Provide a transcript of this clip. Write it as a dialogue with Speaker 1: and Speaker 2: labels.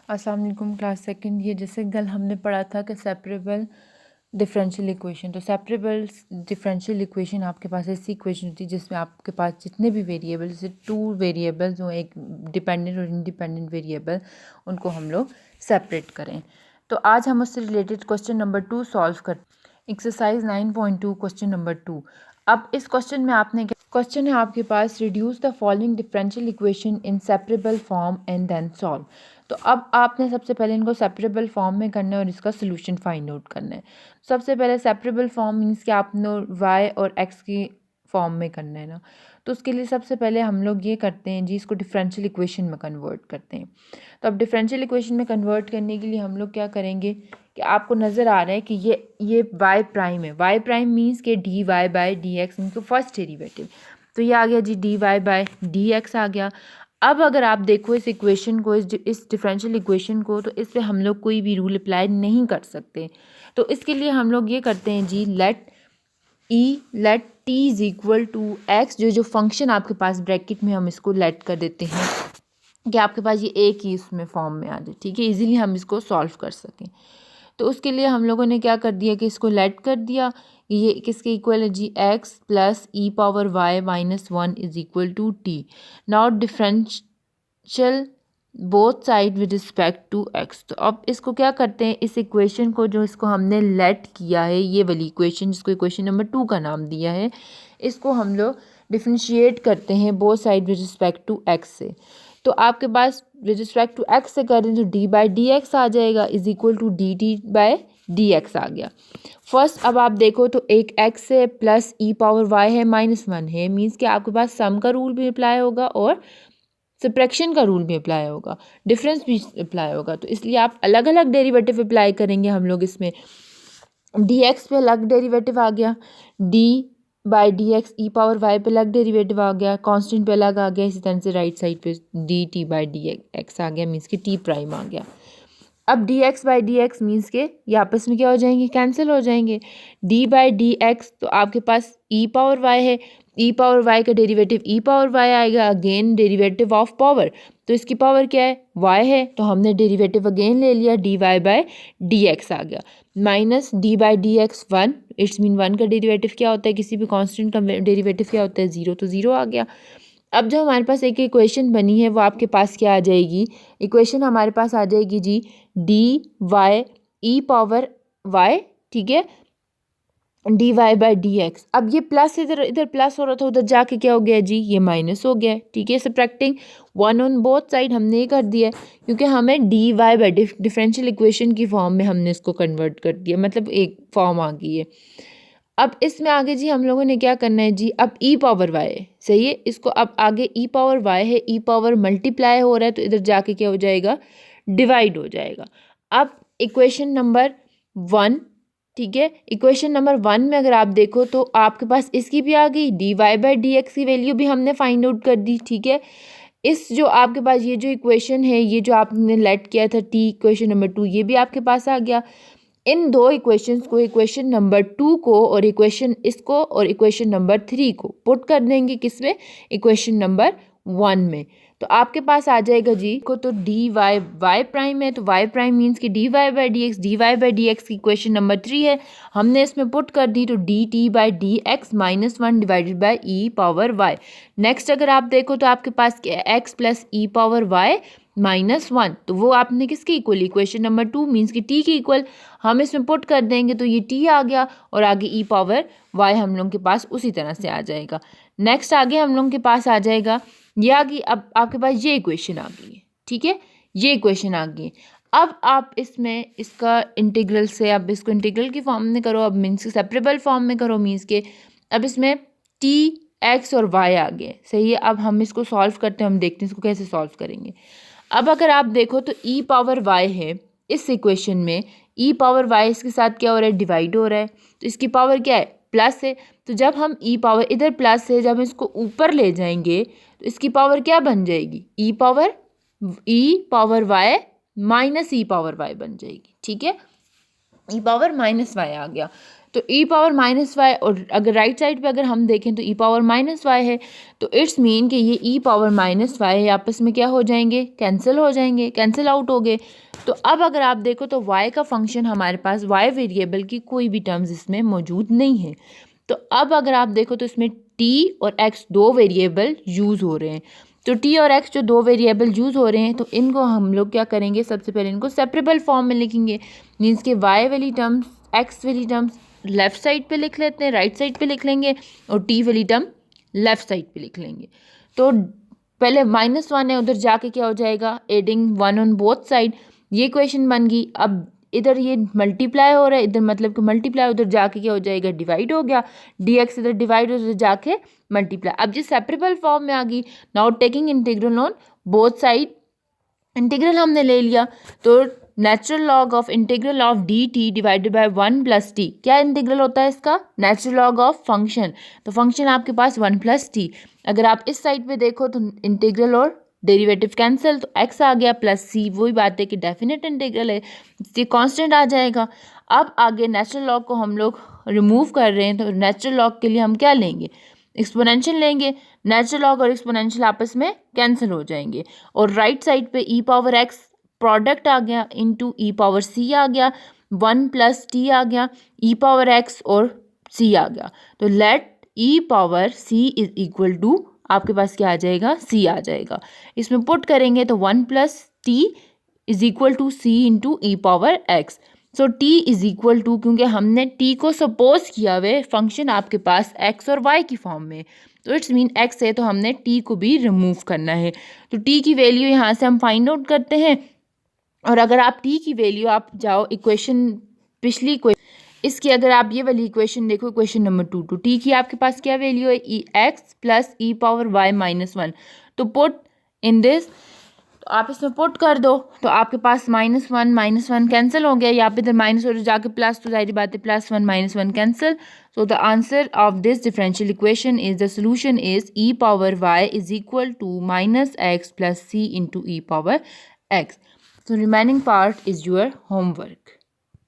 Speaker 1: अस्सलाम वालेकुम class second. ये जैसे कल हमने पढ़ा था कि सेपरेबल डिफरेंशियल इक्वेशन, तो सेपरेबल डिफरेंशियल इक्वेशन आपके पास ऐसी इक्वेशन होती है जिसमें आपके पास जितने भी वेरिएबल, जैसे टू वेरिएबल्स हो, एक डिपेंडेंट और इंडिपेंडेंट वेरिएबल, उनको हम लोग सेपरेट करें। तो आज हम उससे रिलेटेड क्वेश्चन नंबर 2 सॉल्व कर एक्सरसाइज 9.2 क्वेश्चन नंबर 2। अब इस क्वेश्चन में आपने क्वेश्चन है आपके पास, reduce the following differential equation in separable form and then solve. तो अब आपने सबसे पहले इनको सेपरेबल फॉर्म में करना है और इसका सोल्यूशन फाइंड आउट करना है। सबसे पहले सेपरेबल फॉर्म मीन्स कि आपने y और x की फॉर्म में करना है ना। तो उसके लिए सबसे पहले हम लोग ये करते हैं जी, इसको डिफरेंशियल इक्वेशन में कन्वर्ट करते हैं। तो अब डिफरेंशियल इक्वेशन में कन्वर्ट करने के लिए हम लोग क्या करेंगे कि आपको नज़र आ रहा है कि ये y प्राइम है। y प्राइम मीन्स के dy बाई डी एक्स, इनका फर्स्ट डेरिवेटिव। तो ये आ गया जी dy बाई डी एक्स आ गया। अब अगर आप देखो इस इक्वेशन को, इस डिफरेंशियल इक्वेशन को, तो इस पे हम लोग कोई भी रूल अप्लाई नहीं कर सकते। तो इसके लिए हम लोग ये करते हैं जी, let t is equal to x, जो फंक्शन आपके पास ब्रैकेट में हम इसको लेट कर देते हैं कि आपके पास ये एक ही इसमें फॉर्म में आ जाए, ठीक है, इजीली हम इसको सॉल्व कर सकें। तो उसके लिए हम लोगों ने क्या कर दिया कि इसको लेट कर दिया। ये किसके इक्वल है जी, x plus e power y minus 1 is equal to t. Now differential both side with respect to x। तो अब इसको क्या करते हैं, इस इक्वेशन को जो इसको हमने लेट किया है, ये वाली इक्वेशन जिसको इक्वेशन नंबर 2 का नाम दिया है, इसको हम लोग डिफरेंशिएट करते हैं both side with respect to x से। तो आपके पास विद रिस्पेक्ट टू x से करें तो d बाई डी एक्स आ जाएगा is equal to d t by d x आ गया। फर्स्ट अब आप देखो तो एक x है प्लस ई पावर y है माइनस 1 है, मीन्स कि आपके पास सम का रूल भी अप्लाई होगा और सब्ट्रैक्शन का रूल भी अप्लाई होगा, डिफरेंस भी अप्लाई होगा। तो इसलिए आप अलग अलग डेरिवेटिव अप्लाई करेंगे हम लोग इसमें। डी एक्स पे अलग डेरिवेटिव आ गया, d by d x e power y पे अलग डेरिवेटिव आ गया, कांस्टेंट पे अलग आ गया, इसी तरह से राइट साइड पे d t by d x आ गया, मीन्स कि टी प्राइम आ गया। अब d x by d x means के ये आपस में क्या हो जाएंगे, कैंसिल हो जाएंगे। डी बाई डी एक्स तो आपके पास ई पावर वाई है, ई पावर वाई का डेरिवेटिव ई पावर वाई आएगा, अगेन डेरिवेटिव ऑफ पावर, तो इसकी पावर क्या है, वाई है, तो हमने डेरिवेटिव अगेन ले लिया, d y by d x आ गया, minus d by d x 1, it's mean 1 का डेरिवेटिव क्या होता है, किसी भी कांस्टेंट का डेरिवेटिव क्या होता है, 0, तो 0 आ गया। अब जो हमारे पास एक इक्वेशन बनी है वो आपके पास क्या आ जाएगी, इक्वेशन हमारे पास आ जाएगी जी d y e power y, ठीक है, d y by d x. अब ये प्लस इधर इधर प्लस हो रहा था, उधर जाके क्या हो गया जी, ये माइनस हो गया, ठीक है। सब्ट्रैक्टिंग 1 ऑन बोथ साइड हमने ये कर दिया क्योंकि हमें d y by differential equation की फॉर्म में हमने इसको कन्वर्ट कर दिया, मतलब एक फॉर्म आ गई है। अब इसमें आगे जी हम लोगों ने क्या करना है जी, अब ई पावर वाई है, सही है, इसको अब आगे ई पावर वाई है, ई पावर मल्टीप्लाई हो रहा है, तो इधर जाके क्या हो जाएगा, डिवाइड हो जाएगा। अब इक्वेशन नंबर 1, ठीक है, इक्वेशन नंबर 1 में अगर आप देखो तो आपके पास इसकी भी आ गई, d y by d x की वैल्यू भी हमने फाइंड आउट कर दी, ठीक है। इस जो आपके पास ये जो इक्वेशन है, ये जो आपने लेट किया था टी इक्वेशन नंबर 2, ये भी आपके पास आ गया। इन दो इक्वेशंस को, इक्वेशन नंबर 2 को और इक्वेशन इसको और इक्वेशन नंबर 3 को पुट कर देंगे किसमें, इक्वेशन नंबर 1 में, तो आपके पास आ जाएगा जी को, तो डी वाई वाई प्राइम है, तो वाई प्राइम मीन्स कि d y by d x की इक्वेशन नंबर 3 है, हमने इसमें पुट कर दी, तो d t by d x minus 1 divided by e power y. Next अगर आप देखो तो आपके पास x plus e power y minus 1, तो वो आपने किसकी इक्वल, इक्वेशन नंबर 2 मीन्स कि टी की इक्वल हम इसमें पुट कर देंगे, तो ये टी आ गया और आगे ई पावर वाई हम लोगों के पास उसी तरह से आ जाएगा। नेक्स्ट आगे हम लोगों के पास आ जाएगा ये आ गई, अब आपके पास ये इक्वेशन आ गई है, ठीक है, ये इक्वेशन आ गई। अब आप इसमें इसका इंटीग्रल से, अब इसको इंटीग्रल की फॉर्म में करो, अब मीन्स के सेपरेबल फॉर्म में करो, मीन्स के अब इसमें टी एक्स और वाई आ गए, सही है। अब हम इसको सॉल्व करते हैं, हम देखते हैं इसको कैसे सॉल्व करेंगे। अब अगर आप देखो तो ई पावर वाई है इस इक्वेशन में, ई पावर वाई इसके साथ क्या हो रहा है, डिवाइड हो रहा है, तो इसकी पावर क्या है, प्लस है, तो जब हम ई पावर इधर प्लस है, जब हम इसको ऊपर ले जाएंगे तो इसकी पावर क्या बन जाएगी, ई पावर वाई माइनस ई पावर वाई बन जाएगी, ठीक है, ई पावर माइनस वाई आ गया। तो ई पावर माइनस वाई, और अगर राइट साइड पे अगर हम देखें तो ई पावर माइनस वाई है, तो इट्स मीन कि ये ई पावर माइनस वाई है आपस में क्या हो जाएंगे, कैंसिल हो जाएंगे, कैंसिल आउट हो गए। तो अब अगर आप देखो तो वाई का फंक्शन हमारे पास, वाई वेरिएबल की कोई भी टर्म्स इसमें मौजूद नहीं है। तो अब अगर आप देखो तो इसमें टी और एक्स दो वेरिएबल यूज़ हो रहे हैं। तो टी और एक्स जो दो वेरिएबल यूज़ हो रहे हैं, तो इनको हम लोग क्या करेंगे, सबसे पहले इनको सेपरेबल फॉर्म में लिखेंगे। मीन्स के वाई वाली टर्म्स, एक्स वाली टर्म्स लेफ्ट साइड पे लिख लेते हैं, राइट साइड पे लिख लेंगे, और टी वाली टर्म लेफ्ट साइड पे लिख लेंगे। तो पहले -1 है, उधर जाके क्या हो जाएगा, एडिंग 1 ऑन बोथ साइड, ये इक्वेशन बन गई। अब इधर ये मल्टीप्लाई हो रहा है, इधर मतलब कि मल्टीप्लाई, उधर जाके क्या हो जाएगा, डिवाइड हो गया, dx इधर डिवाइड, उधर जाके मल्टीप्लाई। अब ये सेपरेबल फॉर्म में आ गई। Now taking integral on both side, integral हमने ले लिया, तो natural log of integral of D T divided by 1 plus T, क्या इंटीग्रल होता है इसका, नेचुरल लॉग ऑफ फंक्शन। तो फंक्शन आपके पास 1 प्लस टी। अगर आप इस साइड पे देखो तो इंटीग्रल और डेरिवेटिव कैंसिल, तो x आ गया प्लस c, वही बात है कि डेफिनेट इंटीग्रल है, ये कांस्टेंट आ जाएगा। अब आगे नेचुरल लॉग को हम लोग रिमूव कर रहे हैं, तो नेचुरल लॉग के लिए हम क्या लेंगे, एक्सपोनेंशियल लेंगे। नेचुरल लॉग और एक्सपोनेंशियल आपस में कैंसिल हो जाएंगे, और राइट साइड पे ई पावर एक्स प्रोडक्ट आ गया इंटू ई पावर सी आ गया, 1 प्लस टी आ गया, ई पावर एक्स और सी आ गया। तो let e power c is equal to, आपके पास क्या आ जाएगा, सी आ जाएगा। इसमें पुट करेंगे तो 1 plus t is equal to c into e power x. So t is equal to, क्योंकि हमने टी को सपोज किया हुए फंक्शन आपके पास एक्स और वाई की फॉर्म में, तो इट्स मीन एक्स है, तो हमने टी को भी रिमूव करना है। तो टी की वैल्यू यहाँ से हम फाइंड आउट करते हैं, और अगर आप टी की वैल्यू, आप जाओ इक्वेशन, पिछली इक्वेशन इसकी, अगर आप ये वाली इक्वेशन देखो, इक्वेशन नंबर 2, तो टी की आपके पास क्या वैल्यू है, ई x plus e power Y -1। तो पुट इन दिस, तो आप इसमें पुट कर दो, तो आपके पास -1 कैंसिल हो गया, यहाँ पे इधर माइनस और जाके प्लस, तो जाहिर बात है +1 -1 cancel. So the answer of this differential equation is, the solution is e power y is equal to -x plus c into e power x. So remaining part is your homework.